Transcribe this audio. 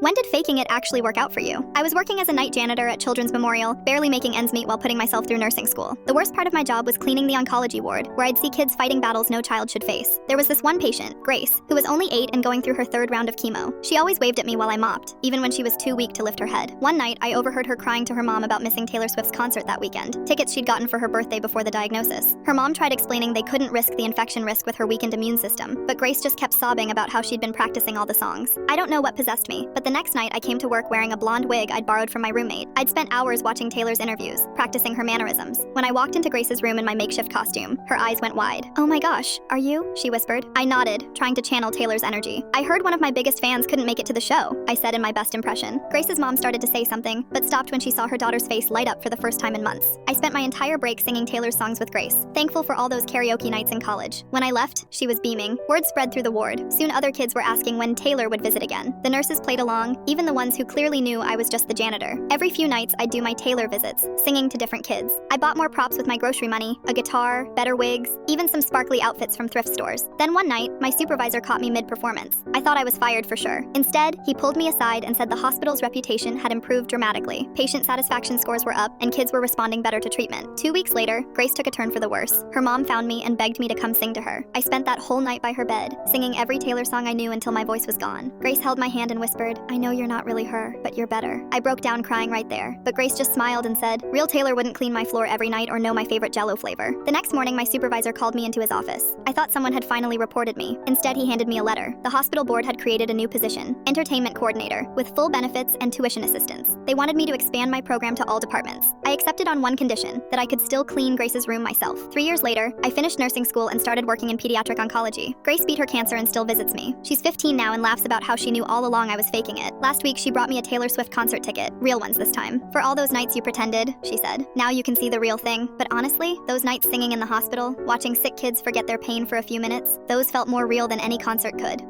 When did faking it actually work out for you? I was working as a night janitor at Children's Memorial, barely making ends meet while putting myself through nursing school. The worst part of my job was cleaning the oncology ward, where I'd see kids fighting battles no child should face. There was this one patient, Grace, who was only 8 and going through her 3rd round of chemo. She always waved at me while I mopped, even when she was too weak to lift her head. One night, I overheard her crying to her mom about missing Taylor Swift's concert that weekend, tickets she'd gotten for her birthday before the diagnosis. Her mom tried explaining they couldn't risk the infection risk with her weakened immune system, but Grace just kept sobbing about how she'd been practicing all the songs. I don't know what possessed me, but the next night I came to work wearing a blonde wig I'd borrowed from my roommate. I'd spent hours watching Taylor's interviews, practicing her mannerisms. When I walked into Grace's room in my makeshift costume, her eyes went wide. "Oh my gosh, are you?" she whispered. I nodded, trying to channel Taylor's energy. "I heard one of my biggest fans couldn't make it to the show," I said in my best impression. Grace's mom started to say something, but stopped when she saw her daughter's face light up for the first time in months. I spent my entire break singing Taylor's songs with Grace, thankful for all those karaoke nights in college. When I left, she was beaming. Word spread through the ward. Soon other kids were asking when Taylor would visit again. The nurses played along, even the ones who clearly knew I was just the janitor. Every few nights, I'd do my Taylor visits, singing to different kids. I bought more props with my grocery money, a guitar, better wigs, even some sparkly outfits from thrift stores. Then one night, my supervisor caught me mid-performance. I thought I was fired for sure. Instead, he pulled me aside and said the hospital's reputation had improved dramatically. Patient satisfaction scores were up, and kids were responding better to treatment. 2 weeks later, Grace took a turn for the worse. Her mom found me and begged me to come sing to her. I spent that whole night by her bed, singing every Taylor song I knew until my voice was gone. Grace held my hand and whispered, "I know you're not really her, but you're better." I broke down crying right there, but Grace just smiled and said, "Real Taylor wouldn't clean my floor every night or know my favorite Jell-O flavor." The next morning, my supervisor called me into his office. I thought someone had finally reported me. Instead, he handed me a letter. The hospital board had created a new position, entertainment coordinator, with full benefits and tuition assistance. They wanted me to expand my program to all departments. I accepted on one condition, that I could still clean Grace's room myself. 3 years later, I finished nursing school and started working in pediatric oncology. Grace beat her cancer and still visits me. She's 15 now and laughs about how she knew all along I was faking it. Last week, she brought me a Taylor Swift concert ticket, real ones this time. "For all those nights you pretended," she said. "Now you can see the real thing." But honestly, those nights singing in the hospital, watching sick kids forget their pain for a few minutes, those felt more real than any concert could.